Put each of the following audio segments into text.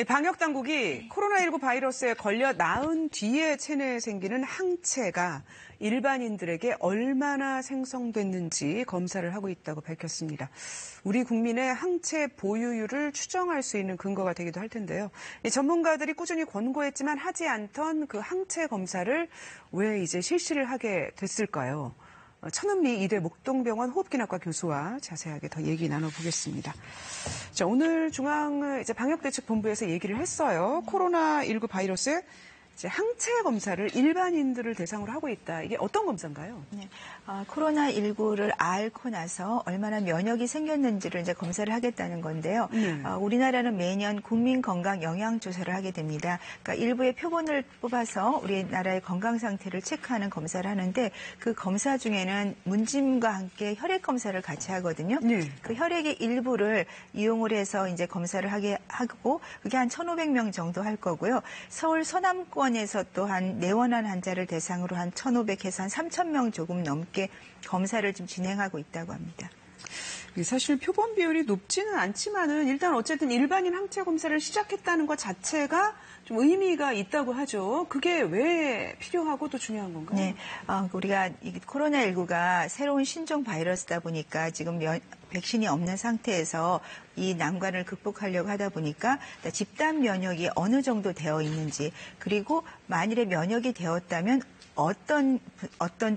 방역 당국이 코로나19 바이러스에 걸려 나은 뒤에 체내에 생기는 항체가 일반인들에게 얼마나 생성됐는지 검사를 하고 있다고 밝혔습니다. 우리 국민의 항체 보유율을 추정할 수 있는 근거가 되기도 할 텐데요. 전문가들이 꾸준히 권고했지만 하지 않던 그 항체 검사를 왜 이제 실시를 하게 됐을까요? 천은미 이대 목동병원 호흡기내과 교수와 자세하게 더 얘기 나눠보겠습니다. 자, 오늘 방역대책본부에서 얘기를 했어요. 코로나19 바이러스 이제 항체 검사를 일반인들을 대상으로 하고 있다. 이게 어떤 검사인가요? 네. 코로나19를 앓고 나서 얼마나 면역이 생겼는지를 이제 검사를 하겠다는 건데요. 우리나라는 매년 국민 건강 영양 조사를 하게 됩니다. 그러니까 일부의 표본을 뽑아서 우리나라의 건강 상태를 체크하는 검사를 하는데 그 검사 중에는 문짐과 함께 혈액 검사를 같이 하거든요. 그 혈액의 일부를 이용을 해서 이제 검사를 하게 하고 그게 한 1,500명 정도 할 거고요. 서울 서남권에서 또한 내원한 환자를 대상으로 한 1,500에서 한 3,000명 조금 넘게 검사를 좀 진행하고 있다고 합니다. 사실 표본 비율이 높지는 않지만은 일단 어쨌든 일반인 항체 검사를 시작했다는 것 자체가 좀 의미가 있다고 하죠. 그게 왜 필요하고 또 중요한 건가요? 네, 우리가 코로나19가 새로운 신종 바이러스다 보니까 지금 백신이 없는 상태에서 이 난관을 극복하려고 하다 보니까 집단 면역이 어느 정도 되어 있는지, 그리고 만일에 면역이 되었다면 어떤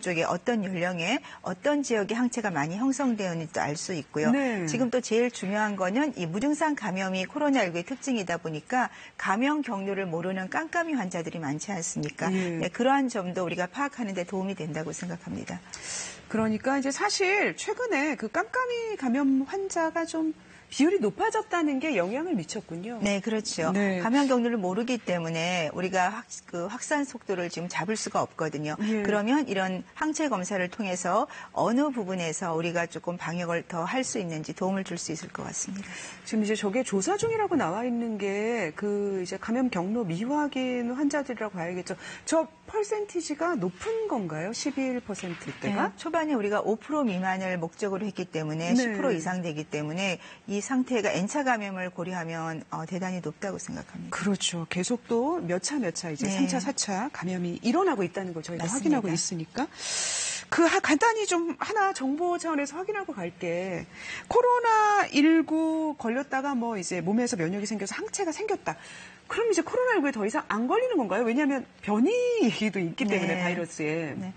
쪽에, 어떤 연령에, 어떤 지역에 항체가 많이 형성되었는지도 알 수 있고요. 네. 지금 또 제일 중요한 거는 이 무증상 감염이 코로나19의 특징이다 보니까 감염 경로를 모르는 깜깜이 환자들이 많지 않습니까? 네, 그러한 점도 우리가 파악하는 데 도움이 된다고 생각합니다. 그러니까 이제 사실 최근에 그 깜깜이 감염 환자가 좀 비율이 높아졌다는 게 영향을 미쳤군요. 네, 그렇죠. 네. 감염 경로를 모르기 때문에 우리가 확산 속도를 지금 잡을 수가 없거든요. 그러면 이런 항체 검사를 통해서 어느 부분에서 우리가 조금 방역을 더 할 수 있는지 도움을 줄 수 있을 것 같습니다. 지금 이제 저게 조사 중이라고 나와 있는 게 그 이제 감염 경로 미확인 환자들이라고 봐야겠죠. 저 퍼센티지가 높은 건가요? 11%대가? 네, 초반에 우리가 5% 미만을 목적으로 했기 때문에 10% 이상 되기 때문에 이 상태가 N차 감염을 고려하면 대단히 높다고 생각합니다. 그렇죠. 계속 또 몇 차 이제 3차, 4차 감염이 일어나고 있다는 걸 저희가 맞습니다. 확인하고 있으니까. 간단히 좀 하나 정보 차원에서 확인하고 갈게. 코로나19 걸렸다가 뭐 이제 몸에서 면역이 생겨서 항체가 생겼다. 그럼 이제 코로나19에 더 이상 안 걸리는 건가요? 왜냐하면 변이도 있기 때문에 바이러스에. 네.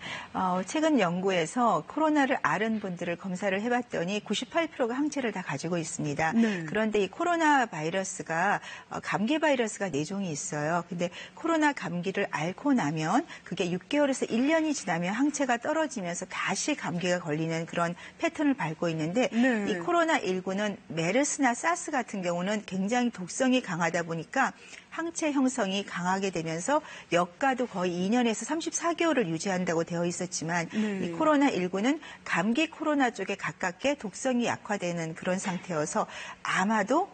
최근 연구에서 코로나를 앓은 분들을 검사를 해봤더니 98%가 항체를 다 가지고 있습니다. 그런데 이 코로나 바이러스가 감기 바이러스가 4종이 있어요. 근데 코로나 감기를 앓고 나면 그게 6개월에서 1년이 지나면 항체가 떨어지면서 다시 감기가 걸리는 그런 패턴을 밟고 있는데 이 코로나19는 메르스나 사스 같은 경우는 굉장히 독성이 강하다 보니까 항체 형성이 강하게 되면서 역가도 거의 2년에서 34개월을 유지한다고 되어 있었지만 이 코로나19는 감기 코로나 쪽에 가깝게 독성이 약화되는 그런 상태여서 아마도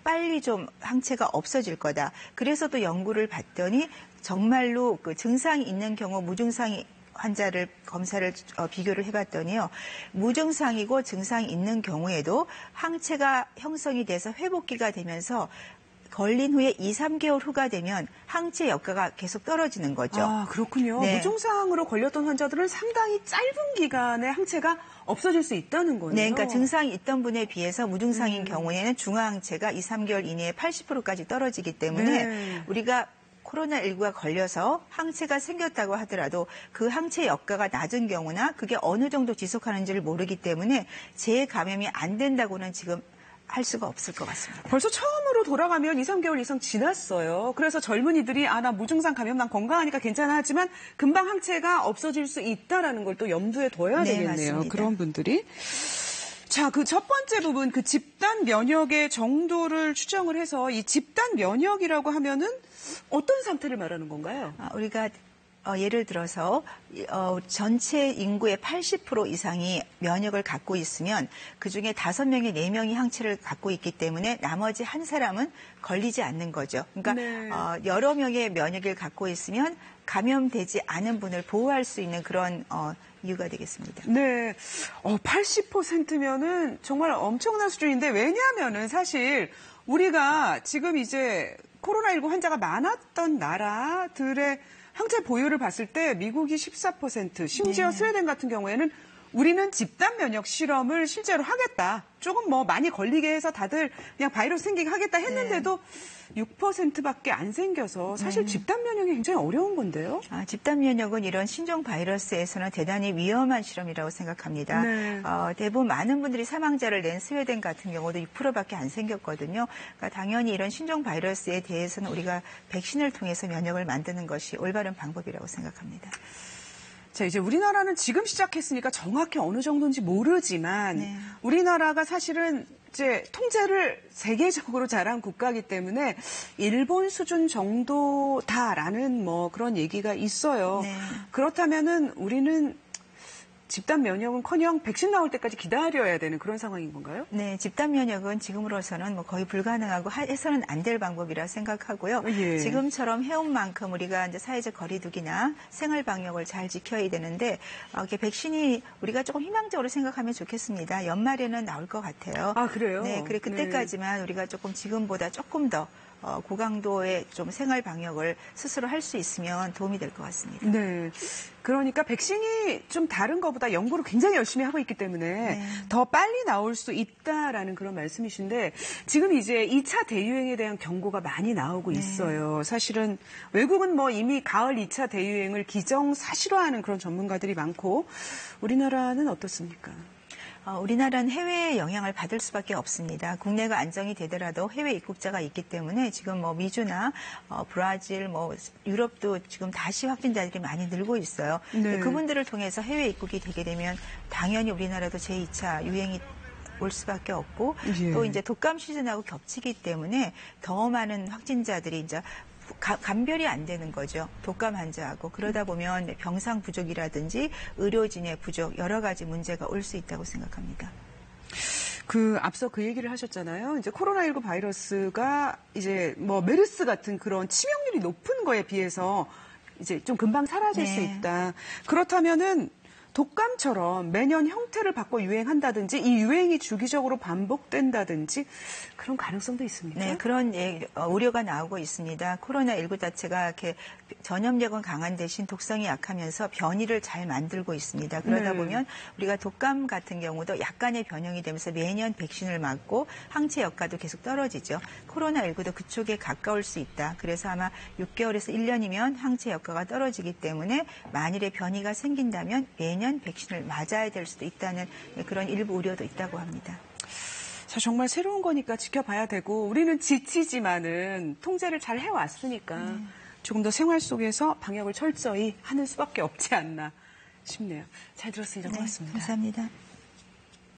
빨리 좀 항체가 없어질 거다. 그래서 또 연구를 봤더니 정말로 그 증상이 있는 경우 무증상이 환자를 검사를 비교를 해봤더니요. 무증상이고 증상이 있는 경우에도 항체가 형성이 돼서 회복기가 되면서 걸린 후에 2, 3개월 후가 되면 항체 역가가 계속 떨어지는 거죠. 아, 그렇군요. 네. 무증상으로 걸렸던 환자들은 상당히 짧은 기간에 항체가 없어질 수 있다는 거예요. 네, 그러니까 증상이 있던 분에 비해서 무증상인 경우에는 중화항체가 2, 3개월 이내에 80%까지 떨어지기 때문에 우리가 코로나19가 걸려서 항체가 생겼다고 하더라도 그 항체 역가가 낮은 경우나 그게 어느 정도 지속하는지를 모르기 때문에 재감염이 안 된다고는 지금 할 수가 없을 것 같습니다. 벌써 처음으로 돌아가면 2, 3개월 이상 지났어요. 그래서 젊은이들이 나 무증상 감염, 난 건강하니까 괜찮아 하지만 금방 항체가 없어질 수 있다라는 걸 또 염두에 둬야 되겠네요. 맞습니다. 그런 분들이. 자, 그 첫 번째 부분, 그 집단 면역의 정도를 추정을 해서 이 집단 면역이라고 하면은 어떤 상태를 말하는 건가요? 우리가 예를 들어서 전체 인구의 80% 이상이 면역을 갖고 있으면 그중에 5명에 4명이 항체를 갖고 있기 때문에 나머지 한 사람은 걸리지 않는 거죠. 그러니까 여러 명의 면역을 갖고 있으면 감염되지 않은 분을 보호할 수 있는 그런 이유가 되겠습니다. 네, 80%면은 정말 엄청난 수준인데 왜냐하면은 사실 우리가 지금 이제 코로나19 환자가 많았던 나라들의 항체 보유를 봤을 때 미국이 14%, 심지어 스웨덴 같은 경우에는 우리는 집단 면역 실험을 실제로 하겠다. 조금 뭐 많이 걸리게 해서 다들 그냥 바이러스 생기게 하겠다 했는데도 6%밖에 안 생겨서 사실 집단 면역이 굉장히 어려운 건데요. 집단 면역은 이런 신종 바이러스에서는 대단히 위험한 실험이라고 생각합니다. 네. 대부분 많은 분들이 사망자를 낸 스웨덴 같은 경우도 6%밖에 안 생겼거든요. 그러니까 당연히 이런 신종 바이러스에 대해서는 우리가 백신을 통해서 면역을 만드는 것이 올바른 방법이라고 생각합니다. 자, 이제 우리나라는 지금 시작했으니까 정확히 어느 정도인지 모르지만 우리나라가 사실은 이제 통제를 세계적으로 잘한 국가이기 때문에 일본 수준 정도다라는 뭐 그런 얘기가 있어요. 네. 그렇다면은 우리는 집단 면역은커녕 백신 나올 때까지 기다려야 되는 그런 상황인 건가요? 네, 집단 면역은 지금으로서는 뭐 거의 불가능하고 해서는 안 될 방법이라 생각하고요. 예. 지금처럼 해온 만큼 우리가 이제 사회적 거리두기나 생활 방역을 잘 지켜야 되는데 이렇게 백신이 우리가 조금 희망적으로 생각하면 좋겠습니다. 연말에는 나올 것 같아요. 아, 그래요? 네, 그래 그때까지만 우리가 조금 지금보다 조금 더 고강도의 좀 생활 방역을 스스로 할 수 있으면 도움이 될 것 같습니다. 네. 그러니까 백신이 좀 다른 것보다 연구를 굉장히 열심히 하고 있기 때문에 더 빨리 나올 수 있다라는 그런 말씀이신데 지금 이제 2차 대유행에 대한 경고가 많이 나오고 있어요. 사실은 외국은 뭐 이미 가을 2차 대유행을 기정사실화하는 그런 전문가들이 많고 우리나라는 어떻습니까? 우리나라는 해외의 영향을 받을 수밖에 없습니다. 국내가 안정이 되더라도 해외 입국자가 있기 때문에 지금 뭐 미주나 브라질, 뭐 유럽도 지금 다시 확진자들이 많이 늘고 있어요. 네. 그분들을 통해서 해외 입국이 되게 되면 당연히 우리나라도 제2차 유행이 올 수밖에 없고 또 이제 독감 시즌하고 겹치기 때문에 더 많은 확진자들이 이제 감별이 안 되는 거죠. 독감 환자하고. 그러다 보면 병상 부족이라든지 의료진의 부족 여러 가지 문제가 올 수 있다고 생각합니다. 앞서 그 얘기를 하셨잖아요. 이제 코로나19 바이러스가 이제 뭐 메르스 같은 그런 치명률이 높은 거에 비해서 이제 좀 금방 사라질 수 있다. 그렇다면은 독감처럼 매년 형태를 바꿔 유행한다든지 이 유행이 주기적으로 반복된다든지 그런 가능성도 있습니까? 네, 그런 우려가 나오고 있습니다. 코로나19 자체가 이렇게 전염력은 강한 대신 독성이 약하면서 변이를 잘 만들고 있습니다. 그러다 보면 우리가 독감 같은 경우도 약간의 변형이 되면서 매년 백신을 맞고 항체 효과도 계속 떨어지죠. 코로나19도 그쪽에 가까울 수 있다. 그래서 아마 6개월에서 1년이면 항체 효과가 떨어지기 때문에 만일에 변이가 생긴다면 매년 백신을 맞아야 될 수도 있다는 그런 일부 우려도 있다고 합니다. 자, 정말 새로운 거니까 지켜봐야 되고 우리는 지치지만은 통제를 잘 해왔으니까 조금 더 생활 속에서 방역을 철저히 하는 수밖에 없지 않나 싶네요. 잘 들었습니다. 고맙습니다. 감사합니다.